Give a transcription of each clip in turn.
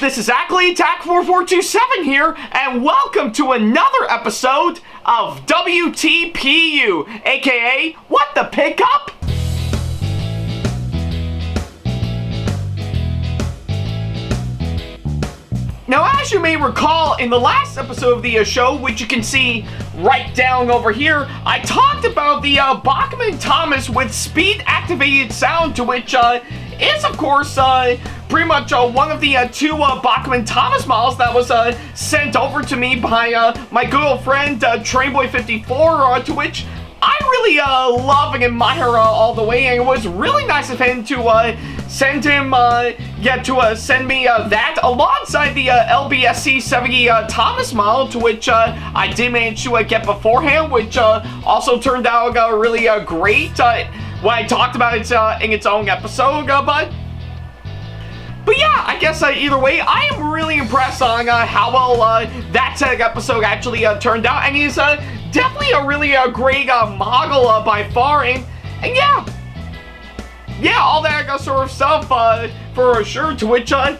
This is Ackley, SamAttack4427 here, and welcome to another episode of WTPU, aka What the Pickup? Now, as you may recall, in the last episode of the show, which you can see right down over here, I talked about the Bachmann Thomas with speed-activated sound, to which is, of course, pretty much one of the two Bachmann Thomas models that was sent over to me by my good old friend Trainboy54, to which I really love and admire all the way, and it was really nice of him to send him, send me that alongside the LBSC 70 Thomas model, to which I did manage to get beforehand, which also turned out really great when I talked about it in its own episode, But yeah, I guess either way, I am really impressed on how well that episode actually turned out, and he's definitely a really great model by far, and yeah, all that sort of stuff for sure. To which yeah,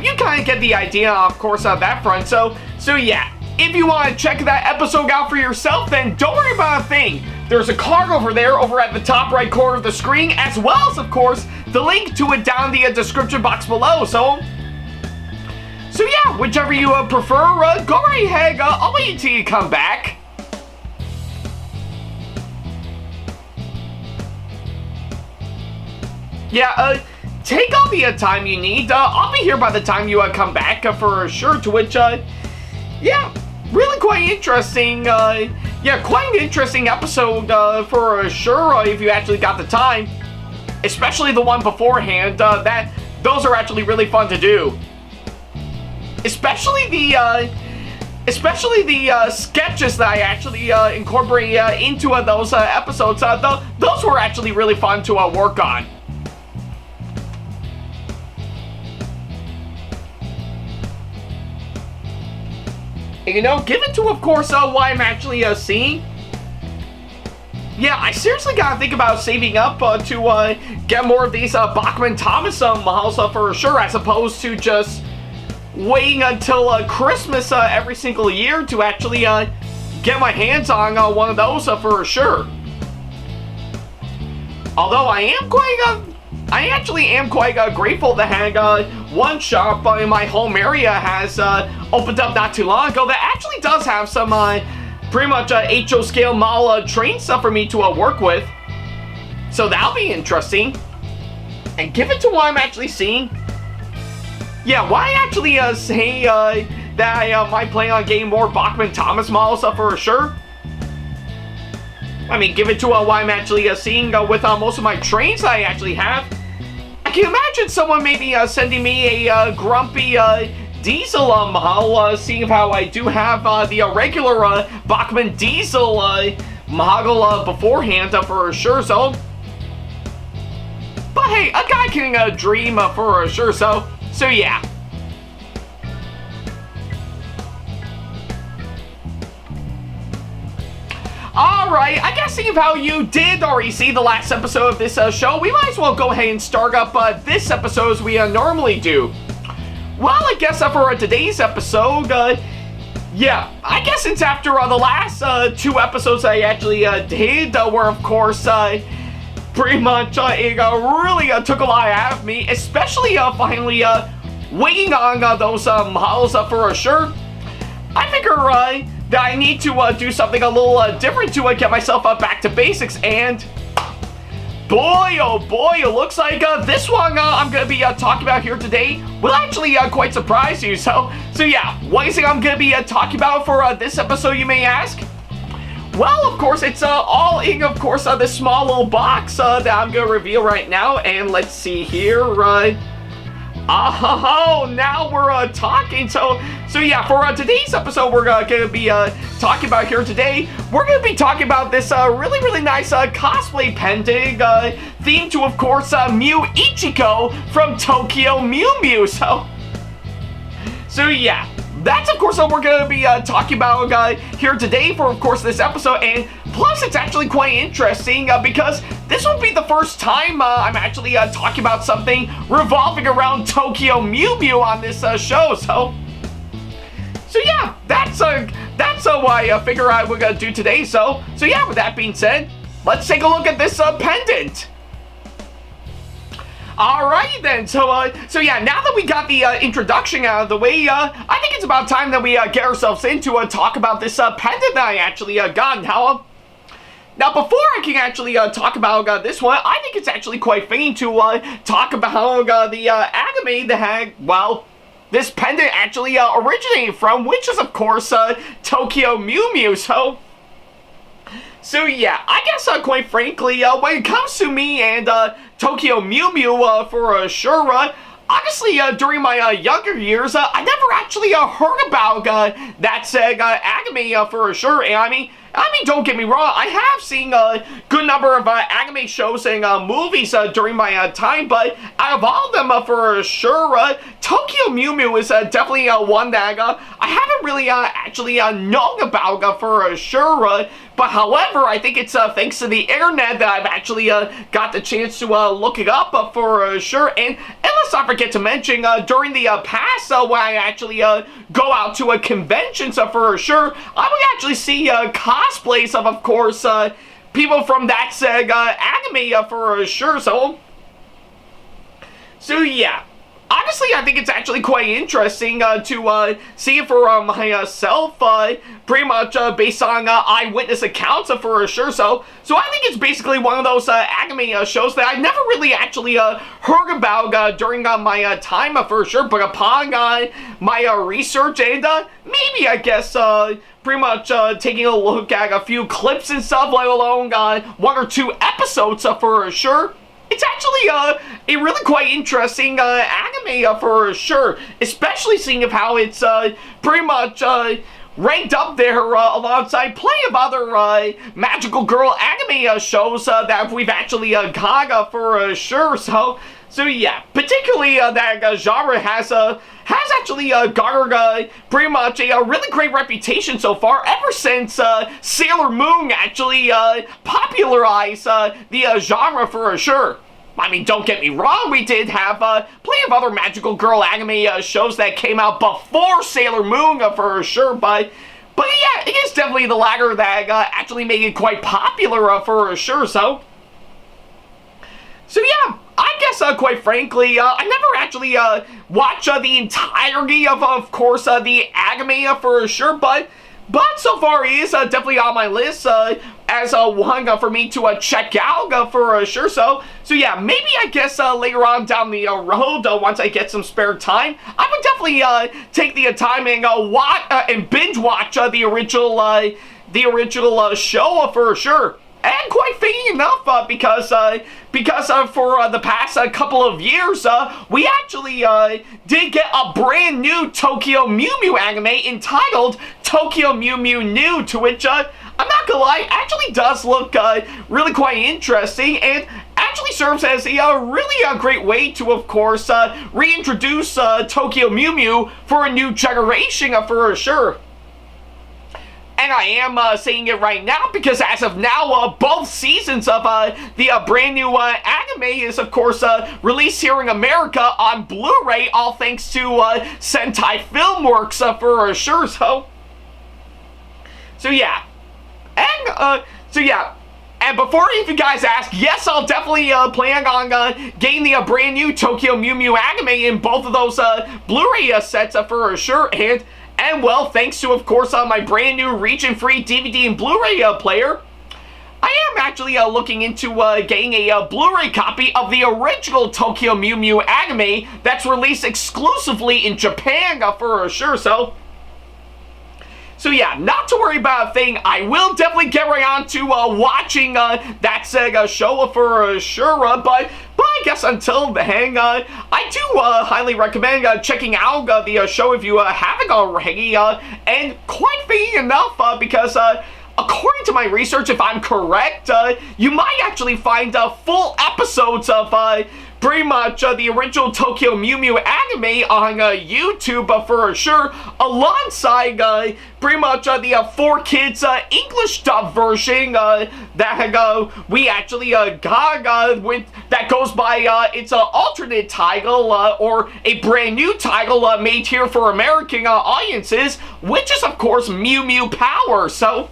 you kind of get the idea, of course, on that front. So yeah, if you want to check that episode out for yourself, then don't worry about a thing. There's a card over there, over at the top right corner of the screen, as well as, of course, the link to it down in the description box below. So yeah, whichever you prefer, go right ahead. I'll wait until you come back. Yeah, take all the time you need. I'll be here by the time you come back for sure. To which, yeah, really quite interesting. Yeah, quite an interesting episode for sure if you actually got the time. Especially the one beforehand. Those are actually really fun to do. Especially the sketches that I actually incorporate into those episodes. Those were actually really fun to work on. And, you know, given to, of course, what I'm actually seeing, yeah, I seriously gotta think about saving up to get more of these Bachmann Thomas models for sure, as opposed to just waiting until Christmas every single year to actually get my hands on one of those for sure. Although I actually am quite grateful that one shop in my home area has opened up not too long ago that actually does have some pretty much HO scale model train stuff for me to work with. So that'll be interesting. And given to what I'm actually seeing, yeah, why actually say that I might plan on getting more Bachmann Thomas models for sure? I mean, given to what I'm actually seeing with most of my trains I actually have, I can imagine someone maybe sending me a grumpy diesel model, seeing how I do have the regular Bachmann diesel model beforehand for sure. So, but hey, a guy can dream for sure. So yeah. Alright, I guess seeing how you did already see the last episode of this show, we might as well go ahead and start up this episode as we normally do. Well, I guess for today's episode, yeah, I guess it's after the last two episodes I actually did, where of course, pretty much it really took a lot out of me, especially finally waiting on those models for sure. I figure that I need to do something a little different to get myself back to basics, and boy, oh boy, it looks like this one I'm going to be talking about here today will actually quite surprise you. So yeah, what is it I'm going to be talking about for this episode, you may ask? Well, of course, it's all in, of course, this small little box that I'm going to reveal right now, and let's see here, oh, now we're talking. So yeah, for today's episode, we're going to be talking about here today. We're going to be talking about this really nice cosplay pendant themed to, of course, Mew Ichigo from Tokyo Mew Mew. So yeah, that's of course what we're going to be talking about here today for of course this episode. And plus it's actually quite interesting because this will be the first time I'm actually talking about something revolving around Tokyo Mew Mew on this show. So yeah, that's why I figure I would do today. So yeah, with that being said, let's take a look at this pendant. Alright then, so yeah, now that we got the introduction out of the way, I think it's about time that we get ourselves into talk about this pendant that I actually got. Now, before I can actually talk about this one, I think it's actually quite fitting to talk about the anime that had, well, this pendant actually originated from, which is of course Tokyo Mew Mew. So yeah, I guess quite frankly, when it comes to me and Tokyo Mew Mew for sure, honestly, during my younger years, I never actually heard about that said anime for sure. And I mean, don't get me wrong, I have seen a good number of anime shows and movies during my time, but out of all of them for sure, Tokyo Mew Mew is definitely one that I haven't really actually known about for sure. But however, I think it's thanks to the internet that I've actually got the chance to look it up for sure. And let's not forget to mention, during the past, when I actually go out to conventions for sure, I would actually see cosplays of course, people from that said anime for sure. So yeah. Honestly, I think it's actually quite interesting to see it for myself, pretty much based on eyewitness accounts for sure. So I think it's basically one of those anime shows that I never really actually heard about during my time for sure. But upon my research and maybe I guess pretty much taking a look at a few clips and stuff, let alone one or two episodes for sure, it's actually a really quite interesting anime for sure, especially seeing of how it's pretty much ranked up there alongside plenty of other magical girl anime shows that we've actually got for sure. So yeah, particularly that genre has actually garnered pretty much a really great reputation so far, ever since Sailor Moon actually popularized the genre for sure. I mean, don't get me wrong, we did have plenty of other magical girl anime shows that came out before Sailor Moon for sure, but yeah, it is definitely the latter that actually made it quite popular for sure. So yeah, I guess quite frankly, I never actually watched the entirety of course, the anime for sure, but so far he is definitely on my list as one for me to check out for sure. So yeah, maybe I guess later on down the road, once I get some spare time, I would definitely take the time and watch and binge watch the original show for sure. And quite fitting enough, because for the past couple of years, we actually did get a brand new Tokyo Mew Mew anime entitled Tokyo Mew Mew New, to which I'm not gonna lie, actually does look really quite interesting, and actually serves as a really great way to, of course, reintroduce Tokyo Mew Mew for a new generation for sure. And I am saying it right now because as of now, both seasons of the brand new anime is, of course, released here in America on Blu-ray, all thanks to Sentai Filmworks for sure. So yeah. And before you guys ask, yes, I'll definitely plan on getting the brand new Tokyo Mew Mew anime in both of those Blu-ray sets for sure. And well, thanks to, of course, my brand new region-free DVD and Blu-ray player, I am actually looking into getting a Blu-ray copy of the original Tokyo Mew Mew anime that's released exclusively in Japan for sure. So yeah, not to worry about a thing. I will definitely get right on to watching that Sega show for sure. But I guess until then, I do highly recommend checking out the show if you haven't already. And quite fitting enough, because according to my research, if I'm correct, you might actually find full episodes of pretty much the original Tokyo Mew Mew anime on YouTube for sure, alongside pretty much the 4Kids English dub version that we actually got with, that goes by its alternate title or a brand new title made here for American audiences, which is of course Mew Mew Power. So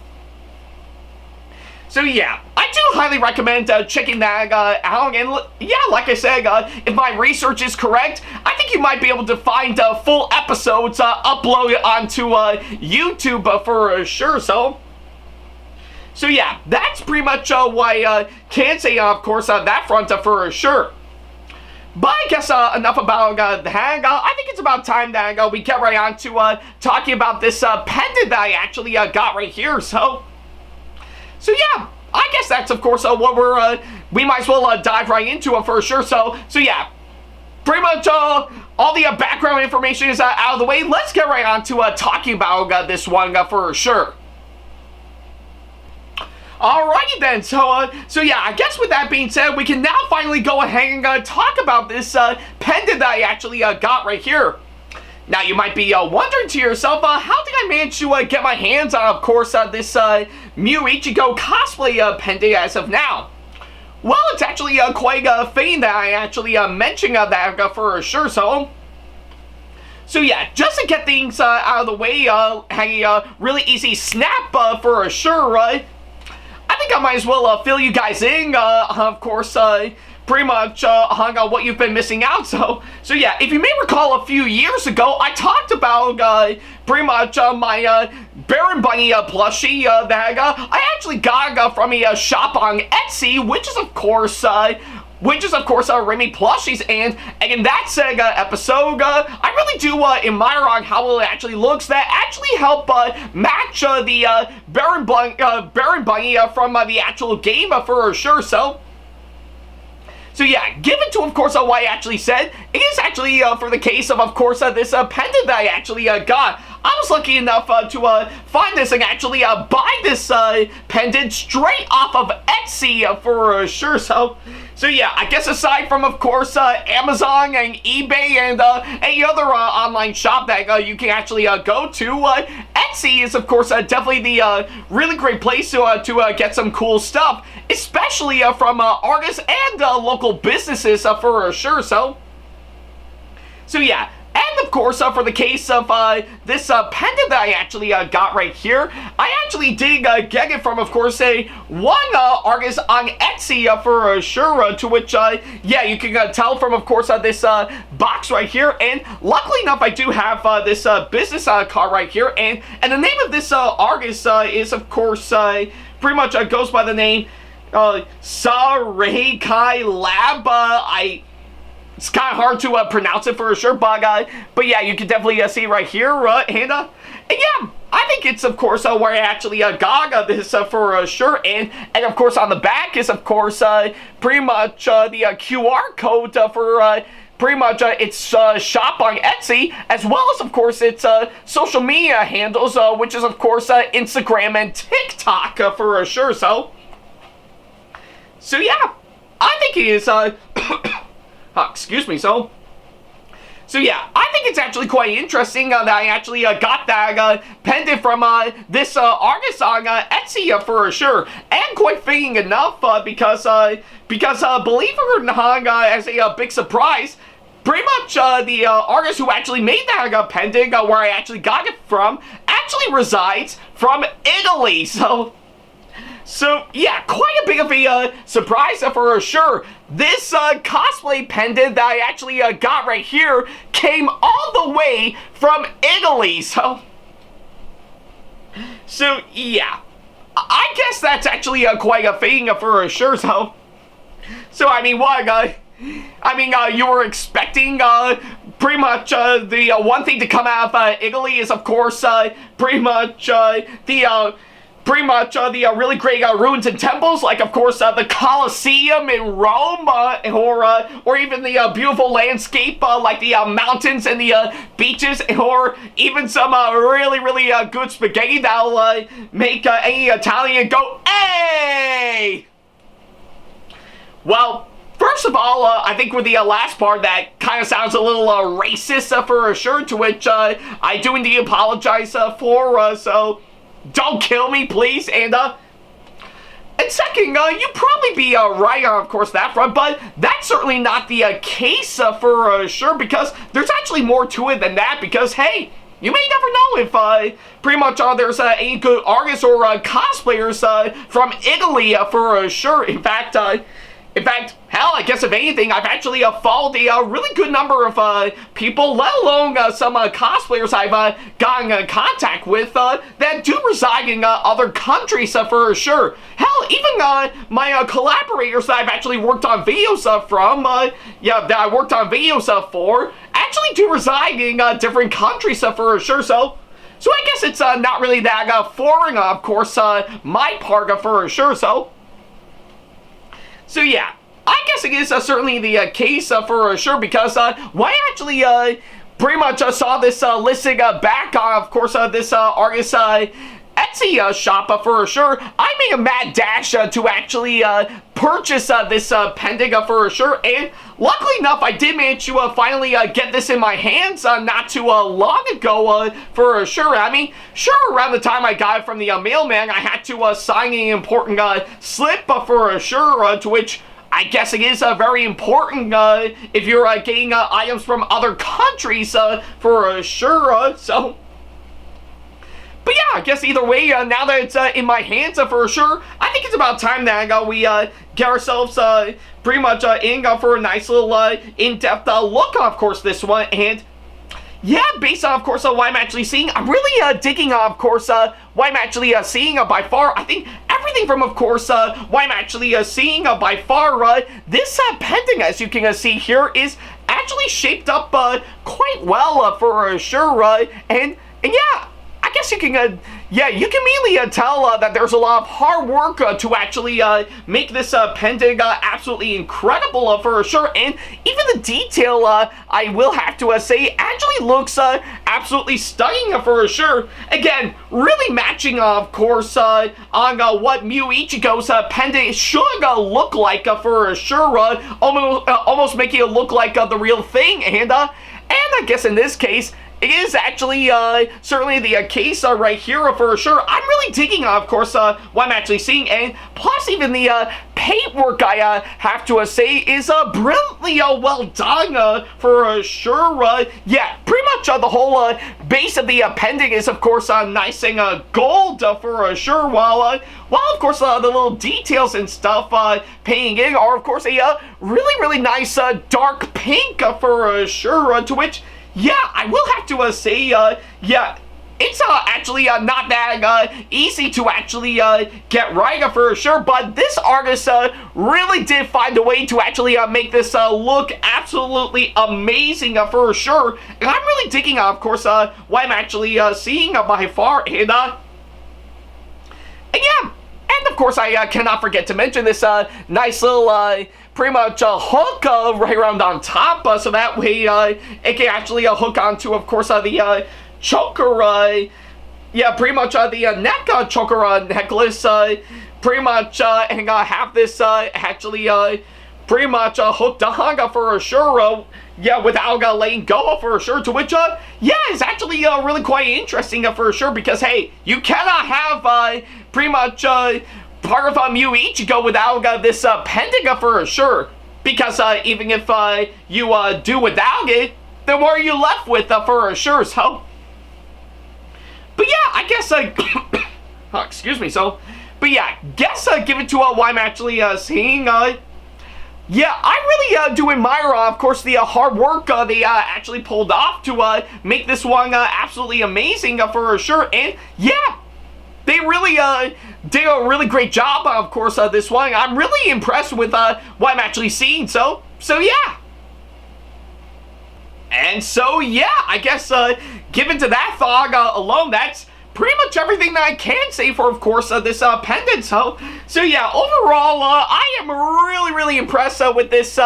yeah, I do highly recommend checking that out, and yeah, like I said, if my research is correct, I think you might be able to find full episodes uploaded onto YouTube for sure. So yeah, that's pretty much what I can say, of course, on that front for sure. But I guess enough about that. I think it's about time that we get right on to talking about this pendant that I actually got right here. So yeah, I guess that's of course what we might as well dive right into it for sure. So yeah, pretty much all the background information is out of the way. Let's get right on to talking about this one for sure. Alrighty then, so yeah, I guess with that being said, we can now finally go ahead and talk about this pendant that I actually got right here. Now, you might be wondering to yourself, how did I manage to get my hands on, of course, this Mew Ichigo Cosplay Pendant as of now? Well, it's actually quite fitting that I actually mentioned that for sure. So yeah, just to get things out of the way, a really easy snap for sure. I think I might as well fill you guys in, of course, pretty much on what you've been missing out. So yeah, if you may recall, a few years ago, I talked about pretty much my Baron Bunny plushie that I actually got from a shop on Etsy, which is of course Remy Plushies, and in that episode, I really do admire on how well it actually looks. That actually help match the Baron Bunny from the actual game for sure. So yeah, given to, of course, what I actually said, it is actually for the case of course, this pendant that I actually got. I was lucky enough to find this and actually buy this pendant straight off of Etsy for sure. So yeah, I guess aside from, of course, Amazon and eBay and any other online shop that you can actually go to, Etsy is, of course, definitely the really great place to get some cool stuff, especially from artists and local businesses for sure. So yeah. And of course, for the case of this pendant that I actually got right here, I actually did get it from, of course, one artist on Etsy for sure, to which, yeah, you can tell from, of course, this box right here. And luckily enough, I do have this business card right here. And the name of this artist is, of course, pretty much goes by the name Sareikalab. It's kind of hard to pronounce it for sure, but yeah, you can definitely see right here, and yeah, I think it's, of course, where I actually got this for sure, and of course, on the back is, of course, pretty much the QR code for pretty much its shop on Etsy, as well as, of course, its social media handles, which is, of course, Instagram and TikTok for sure. So yeah, I think it is excuse me. So yeah, I think it's actually quite interesting that I actually got that pendant from this artist on Etsy for sure, and quite fitting enough because believe it or not, as a big surprise, pretty much the artist who actually made that pendant, where I actually got it from, actually resides from Italy. So yeah, quite a big of a surprise for sure. This cosplay pendant that I actually got right here came all the way from Italy. So yeah, I guess that's actually quite a thing for sure. So I mean, what, you were expecting pretty much the one thing to come out of Italy is, of course, pretty much the really great ruins and temples, like, of course, the Colosseum in Rome, or even the beautiful landscape, like the mountains and the beaches, or even some really good spaghetti that'll make any Italian go, hey! Well, for first of all, I think with the last part, that kind of sounds a little racist for sure, to which I do indeed apologize for, so don't kill me, please. And second, you'd probably be right on, of course, that front, but that's certainly not the case for sure, because there's actually more to it than that, because, hey, you may never know if pretty much there's any good artists or cosplayers from Italy for sure. In fact, hell, I guess if anything, I've actually followed a really good number of people, let alone some cosplayers I've gotten in contact with that do reside in other countries for sure. Hell, even my collaborators that I've actually worked on videos from, that I worked on videos for, actually do reside in different countries for sure. So I guess it's not really that foreign, of course, my part for sure. So yeah, I guess it is certainly the case for sure, because when I actually pretty much saw this listing back on, of course, this artist Etsy shop for sure, I made a mad dash to actually purchase this pendant for sure, and luckily enough, I did manage to finally get this in my hands not too long ago for sure. I mean, sure, around the time I got it from the mailman, I had to sign an important slip for sure, to which I guess it is very important if you're getting items from other countries for sure, so. But yeah, I guess either way, now that it's in my hands for sure, I think it's about time that we get ourselves pretty much in for a nice little in-depth look, of course, this one. And yeah, based on, of course, what I'm actually seeing, I'm really digging, of course, what I'm actually seeing by far. I think everything from, of course, what I'm actually seeing by far, this pendant, as you can see here, is actually shaped up quite well for sure. And yeah, I guess you can, yeah, you can immediately tell that there's a lot of hard work to actually make this pendant absolutely incredible for sure, and even the detail, I will have to say, actually looks absolutely stunning for sure. Again, really matching, of course, on what Mew Ichigo's pendant should look like for sure, almost making it look like the real thing, and I guess in this case, it is actually certainly the case right here for sure. I'm really digging, of course, what I'm actually seeing, and plus even the paintwork, I have to say, is brilliantly well done for sure. Yeah, pretty much the whole base of the pendant is, of course, nice and gold for sure, while of course the little details and stuff painting in are, of course, a really nice dark pink for sure, to which, yeah, I will have to say, yeah, it's actually not that easy to actually get right for sure, but this artist really did find a way to actually make this look absolutely amazing for sure, and I'm really digging, of course, what I'm actually seeing by far, and yeah. And of course, I cannot forget to mention this nice little, pretty much hook right around on top, so that way it can actually hook onto, of course, the choker, yeah, pretty much the neck choker necklace, pretty much, and have this actually pretty much hooked on for sure, yeah, without letting go for sure, to which, yeah, it's actually really quite interesting for sure, because, hey, you cannot have pretty much part of Mew Ichigo without this pendant for sure, because even if you do without it, then what are you left with for sure, so. But yeah, I guess, oh, excuse me, so, but yeah, guess give it to what I'm actually seeing, yeah, I really do admire, of course, the hard work they actually pulled off to make this one absolutely amazing for sure, and yeah, they really did a really great job, of course, this one. I'm really impressed with what I'm actually seeing, so yeah. And so, yeah, I guess, given to that thought alone, that's pretty much everything that I can say for, of course, this pendant. So yeah, overall, I am really impressed with this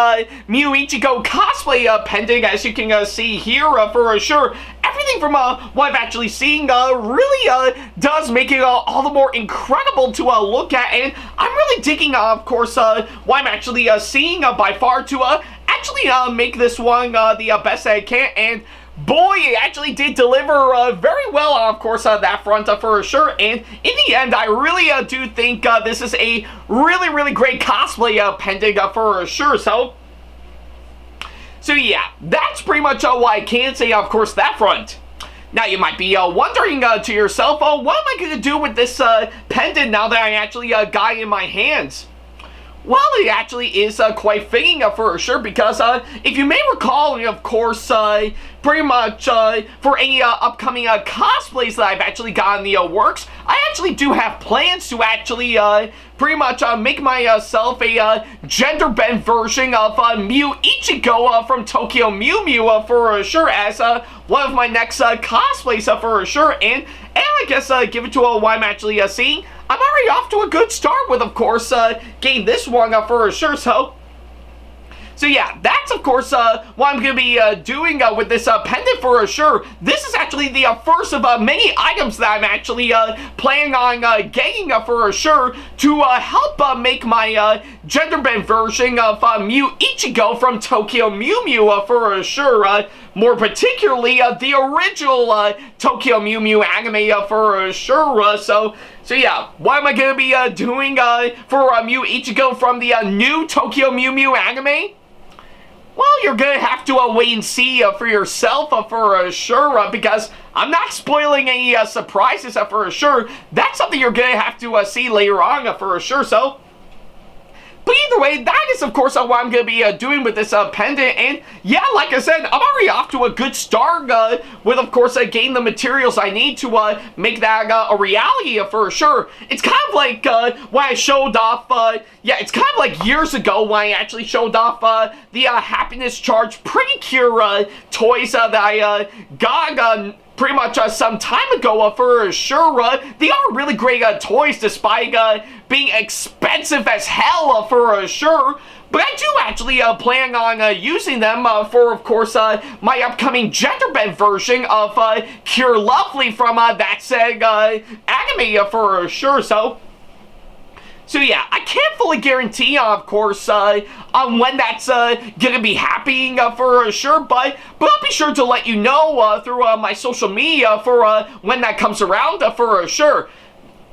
Mew Ichigo Cosplay pendant, as you can see here for sure. Everything everything from what I've actually seen really does make it all the more incredible to look at, and I'm really digging, of course, what I'm actually seeing by far to actually make this one the best that I can, and boy, it actually did deliver very well, of course, that front for sure. And in the end, I really do think this is a really great cosplay pendant for sure. So yeah, that's pretty much what I can say, of course, that front. Now, you might be wondering to yourself, what am I going to do with this pendant now that I actually got it in my hands? Well, it actually is quite fitting for sure, because if you may recall, of course, pretty much for any upcoming cosplays that I've actually got in the works, I actually do have plans to actually pretty much make myself a gender bend version of Mew Ichigo from Tokyo Mew Mew for sure, as one of my next cosplays for sure, and I guess give it to what I'm actually seeing. I'm already off to a good start with, of course, getting this one for sure, so yeah, that's, of course, what I'm going to be doing with this pendant for sure. This is actually the first of many items that I'm actually planning on getting for sure to help make my gender bend version of Mew Ichigo from Tokyo Mew Mew for sure. More particularly, the original Tokyo Mew Mew anime for sure. So yeah, what am I going to be doing for Mew Ichigo from the new Tokyo Mew Mew anime? Well, you're going to have to wait and see for yourself for sure, because I'm not spoiling any surprises for sure. That's something you're going to have to see later on for sure, so. But either way, that is, of course, what I'm going to be doing with this pendant. And yeah, like I said, I'm already off to a good start with, of course, getting the materials I need to make that a reality for sure. It's kind of like when I showed off, yeah, it's kind of like years ago when I actually showed off the Happiness Charge Pretty Cure toys that I got pretty much some time ago for sure. They are really great toys, despite being expensive as hell for sure. But I do actually plan on using them for, of course, my upcoming gender bend version of Cure Lovely from that said anime for sure. So yeah, I can't fully guarantee, of course, on when that's gonna be happening for sure, but I'll be sure to let you know through my social media for when that comes around for sure.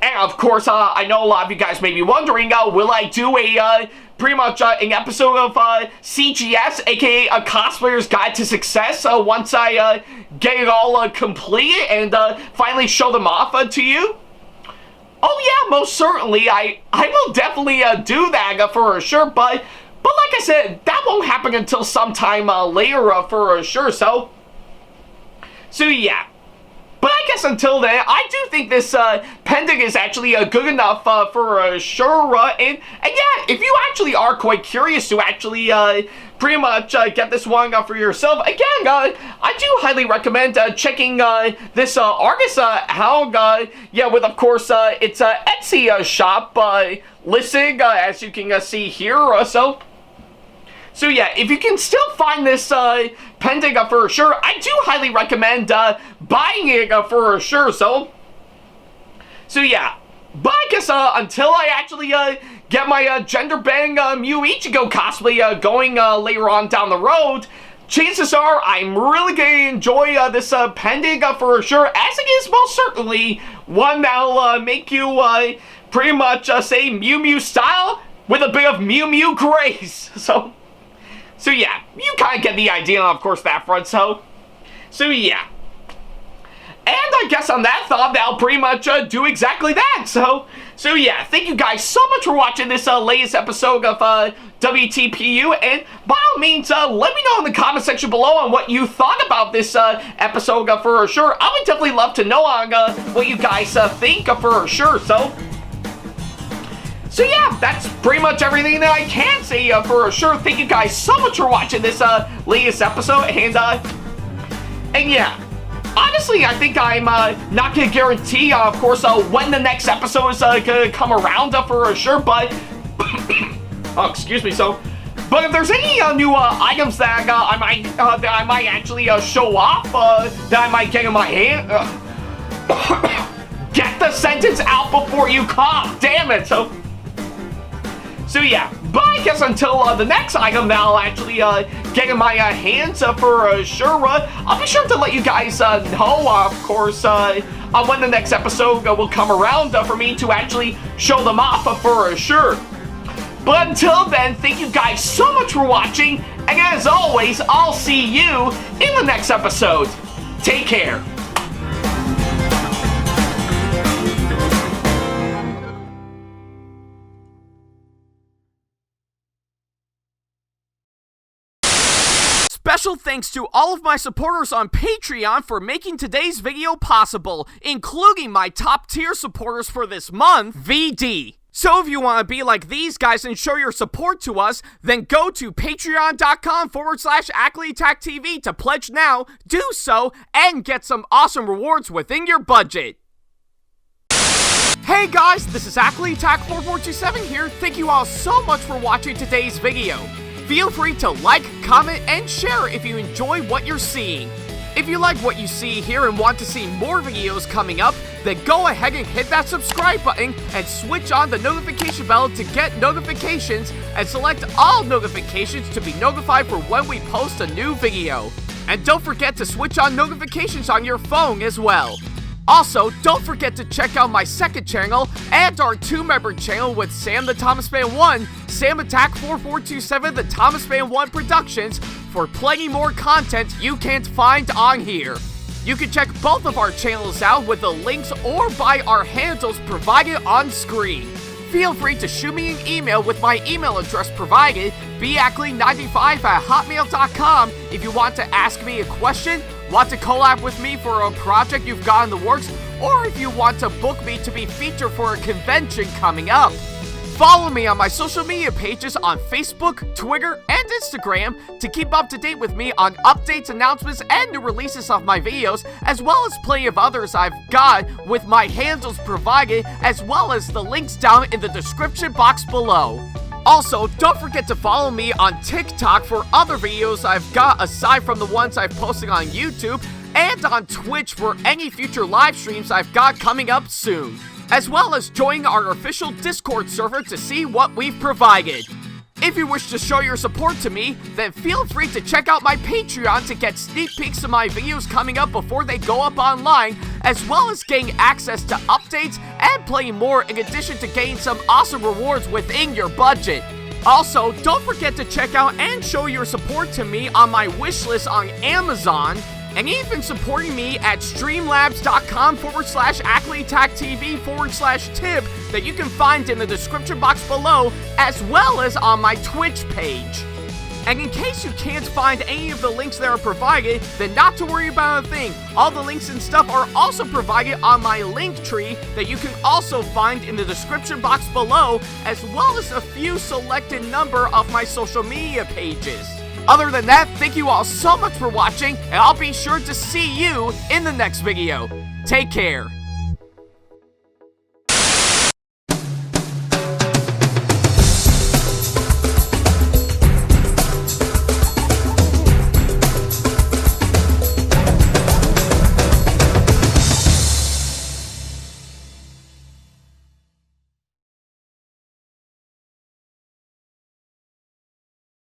And of course, I know a lot of you guys may be wondering, will I do a pretty much an episode of CGS, aka a Cosplayer's Guide to Success, once I get it all completed and finally show them off to you? Oh yeah, most certainly. I will definitely do that for sure, but like I said, that won't happen until sometime later for sure, so yeah. But I guess until then, I do think this pendant is actually good enough for sure, and yeah, if you actually are quite curious to actually pretty much get this one for yourself, again, I do highly recommend checking this artist out, yeah, with, of course, its Etsy shop listing, as you can see here, So yeah, if you can still find this pendant for sure, I do highly recommend buying it for sure, so yeah. But I guess until I actually get my gender bend Mew Ichigo cosplay going later on down the road, chances are I'm really going to enjoy this pendant for sure, as it is most certainly one that'll make you pretty much say Mew Mew style with a bit of Mew Mew grace, So yeah, you kind of get the idea, of course, that front, so yeah. And I guess on that thought, that'll pretty much do exactly that, so yeah, thank you guys so much for watching this latest episode of WTPU, and by all means, let me know in the comment section below on what you thought about this episode for sure. I would definitely love to know on what you guys think for sure, So yeah, that's pretty much everything that I can say for sure. Thank you guys so much for watching this latest episode, and yeah, honestly, I think I'm not gonna guarantee, of course, when the next episode is gonna come around for sure, but oh, excuse me. But if there's any new items that I might actually show off, that I might get in my hand, get the sentence out before you cough. Damn it. So yeah. But I guess until the next item that I'll actually get in my hands for sure, I'll be sure to let you guys know, of course, when the next episode will come around for me to actually show them off for sure. But until then, thank you guys so much for watching, and as always, I'll see you in the next episode. Take care. Special thanks to all of my supporters on Patreon for making today's video possible, including my top tier supporters for this month, VD. So if you want to be like these guys and show your support to us, then go to patreon.com/AckleyTackTV to pledge now, do so, and get some awesome rewards within your budget. Hey guys, this is AckleyTack4427 here. Thank you all so much for watching today's video. Feel free to like, comment, and share if you enjoy what you're seeing. If you like what you see here and want to see more videos coming up, then go ahead and hit that subscribe button and switch on the notification bell to get notifications, and select all notifications to be notified for when we post a new video. And don't forget to switch on notifications on your phone as well. Also, don't forget to check out my second channel and our 2-member channel with Sam the Thomas Fan 1, SamAttack4427TheThomasFan1 Productions, for plenty more content you can't find on here. You can check both of our channels out with the links or by our handles provided on screen. Feel free to shoot me an email with my email address provided, backley95@hotmail.com, if you want to ask me a question, want to collab with me for a project you've got in the works, or if you want to book me to be featured for a convention coming up. Follow me on my social media pages on Facebook, Twitter, and Instagram to keep up to date with me on updates, announcements, and new releases of my videos, as well as plenty of others I've got with my handles provided, as well as the links down in the description box below. Also, don't forget to follow me on TikTok for other videos I've got aside from the ones I've posted on YouTube, and on Twitch for any future live streams I've got coming up soon, as well as join our official Discord server to see what we've provided. If you wish to show your support to me, then feel free to check out my Patreon to get sneak peeks of my videos coming up before they go up online, as well as getting access to updates and playing more, in addition to getting some awesome rewards within your budget. Also, don't forget to check out and show your support to me on my wishlist on Amazon, and even supporting me at streamlabs.com/AckleyTackTV/tip that you can find in the description box below, as well as on my Twitch page. And in case you can't find any of the links that are provided, then not to worry about a thing. All the links and stuff are also provided on my link tree that you can also find in the description box below, as well as a few selected number of my social media pages. Other than that, thank you all so much for watching, and I'll be sure to see you in the next video. Take care.